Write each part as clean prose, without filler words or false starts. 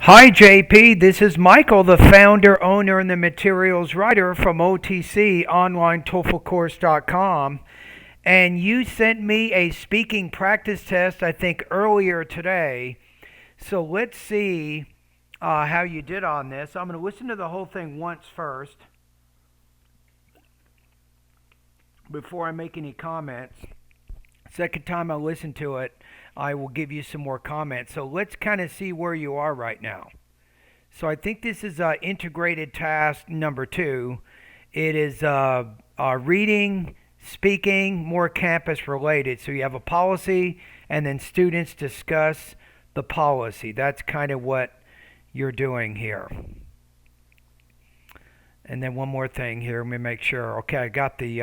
Hi, JP. This is Michael, the founder, owner, and the materials writer from OTC Online TOEFLcourse.com. And you sent me a speaking practice test, I think, earlier today. So let's see how you did on this. I'm going to listen to the whole thing once first before I make any comments. Second time I listen to it, I will give you some more comments. So let's kind of see where you are right now. So I think this is integrated task number 2. It is reading, speaking, more campus related. So you have a policy, and then students discuss the policy. That's kind of what you're doing here. And then one more thing here. Let me make sure. Okay, I got the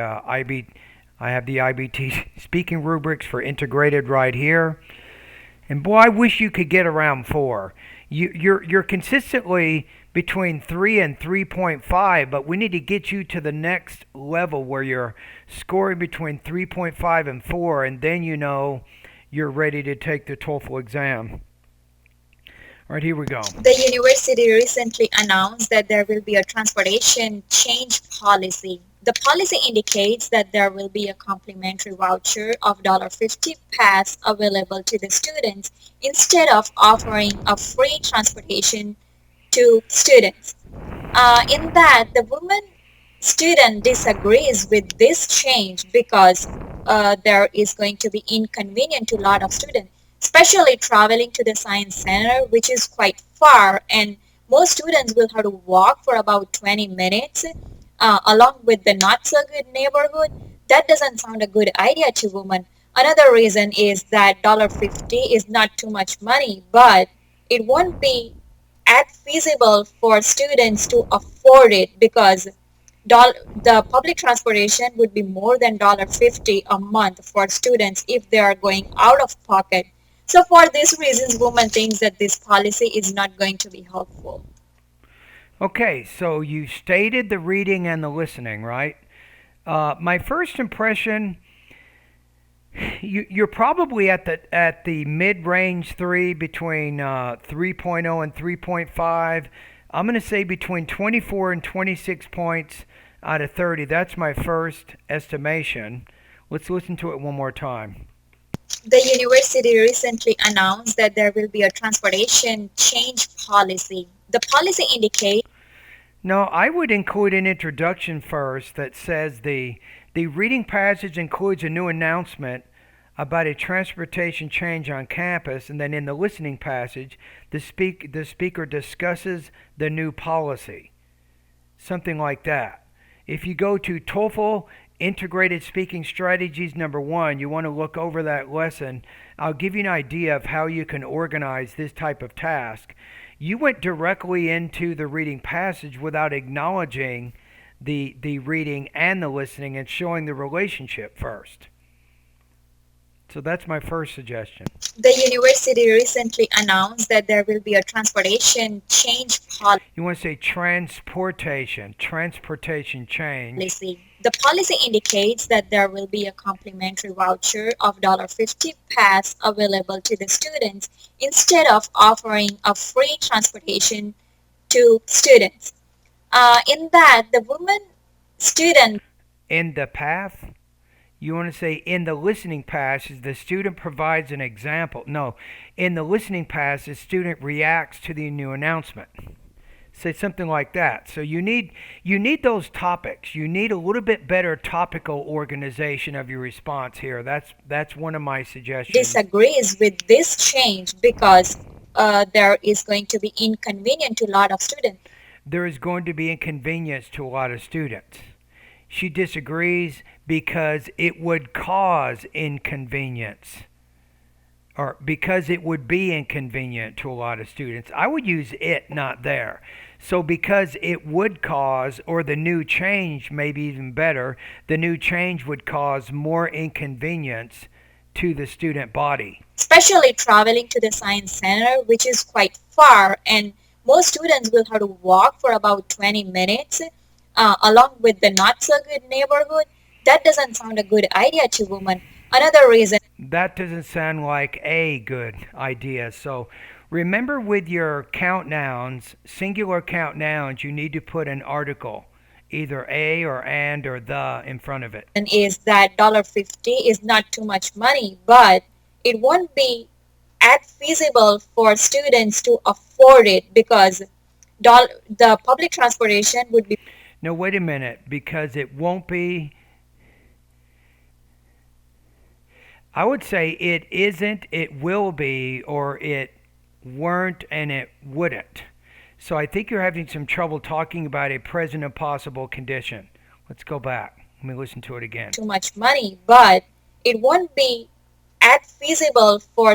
I have the IBT speaking rubrics for integrated right here. And boy, I wish you could get around 4. You're consistently between 3 and 3.5, but we need to get you to the next level where you're scoring between 3.5 and 4, and then you know you're ready to take the TOEFL exam. All right, here we go. The university recently announced that there will be a transportation change policy. The policy indicates that there will be a complimentary voucher of $50 pass available to the students instead of offering a free transportation to students. In that, the woman student disagrees with this change because there is going to be inconvenient to a lot of students, especially traveling to the science center, which is quite far, and most students will have to walk for about 20 minutes along with the not so good neighborhood. That doesn't sound a good idea to women. Another reason is that $50 is not too much money, but it won't be as feasible for students to afford it because the public transportation would be more than $50 a month for students if they are going out of pocket. So for these reasons, women thinks that this policy is not going to be helpful. Okay, so you stated the reading and the listening, right? My first impression, you're probably at the mid-range 3 between 3.0 and 3.5. I'm going to say between 24 and 26 points out of 30. That's my first estimation. Let's listen to it one more time. The university recently announced that there will be a transportation change policy. The policy indicates No, I would include an introduction first that says the reading passage includes a new announcement about a transportation change on campus, and then in the listening passage, the speaker discusses the new policy. Something like that. If you go to TOEFL Integrated Speaking Strategies number 1, you want to look over that lesson. I'll give you an idea of how you can organize this type of task. You went directly into the reading passage without acknowledging the reading and the listening and showing the relationship first. So that's my first suggestion. the university recently announced that there will be a transportation change You want to say transportation change. policy. The policy indicates that there will be a complimentary voucher of $50 pass available to the students instead of offering a free transportation to students. In that, the woman student In the path, you want to say in the listening passage, the student provides an example. No, in the listening passage, the student reacts to the new announcement. Say something like that. So you need those topics. You need a little bit better topical organization of your response here. That's one of my suggestions. disagrees with this change because there is going to be inconvenient to a lot of students. There is going to be inconvenience to a lot of students. She disagrees because it would cause inconvenience, or because it would be inconvenient to a lot of students. I would use it, not there. So because it would cause, or the new change, maybe even better, the new change would cause more inconvenience to the student body. Especially traveling to the science center, which is quite far, and most students will have to walk for about 20 minutes along with the not so good neighborhood. That doesn't sound a good idea to women. Another reason That doesn't sound like a good idea. So Remember with your count nouns, singular count nouns, you need to put an article, either a or and or the in front of it. And is that $50 is not too much money, but it won't be as feasible for students to afford it because the public transportation would be. No, wait a minute, because it won't be. I would say it isn't, it will be, or it weren't and it wouldn't. So I think you're having some trouble talking about a present impossible condition. Let's go back. Let me listen to it again. Too much money, but it won't be as feasible for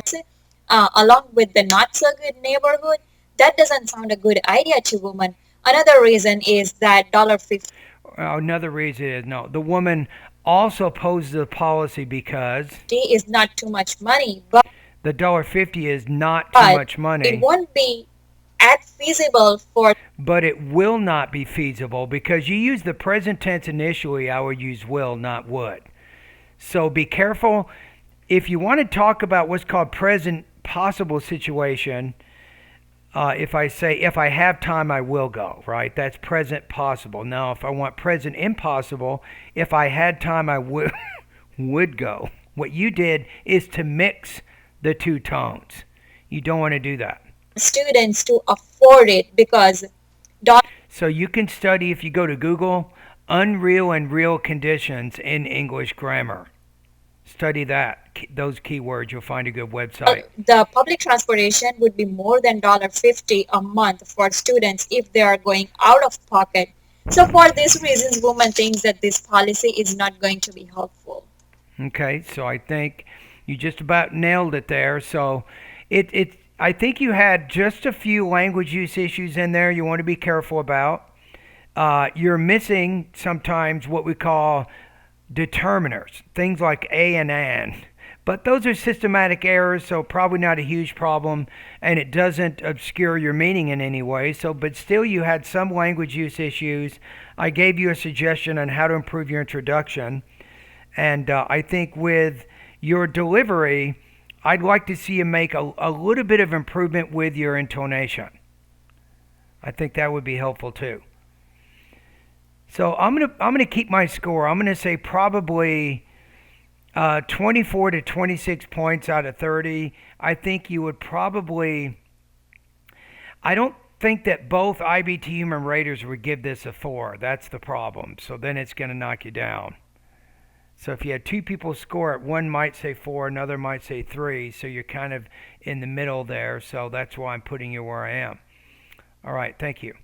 along with the not so good neighborhood. That doesn't sound a good idea to women. Another reason is that $50 Another reason is no. The woman also opposes the policy because is not too much money, but the $50 is not too much it money. won't be as feasible for. But it will not be feasible because you use the present tense initially. I would use will, not would. So be careful. If you want to talk about what's called present possible situation, if I say, if I have time, I will go, right? That's present possible. Now, if I want present impossible, if I had time, I would, would go. What you did is to mix the two tones. You don't want to do that. Students to afford it because. So you can study, if you go to Google, unreal and real conditions in English grammar. Study that, those keywords. You'll find a good website. The public transportation would be more than $50 a month for students if they are going out of pocket. So for these reasons, women think that this policy is not going to be helpful. Okay, so I think you just about nailed it there. So I think you had just a few language use issues in there you want to be careful about. You're missing sometimes what we call determiners, things like a and an. But those are systematic errors, so probably not a huge problem, and it doesn't obscure your meaning in any way. So, but still, you had some language use issues. I gave you a suggestion on how to improve your introduction, and I think with your delivery, I'd like to see you make a little bit of improvement with your intonation. I think that would be helpful too. So I'm gonna keep my score. I'm gonna say probably 24 to 26 points out of 30. I think you would probably. I don't think that both IBT human raters would give this a 4. That's the problem. So then it's gonna knock you down. So if you had two people score it, one might say 4, another might say 3. So you're kind of in the middle there. So that's why I'm putting you where I am. All right. Thank you.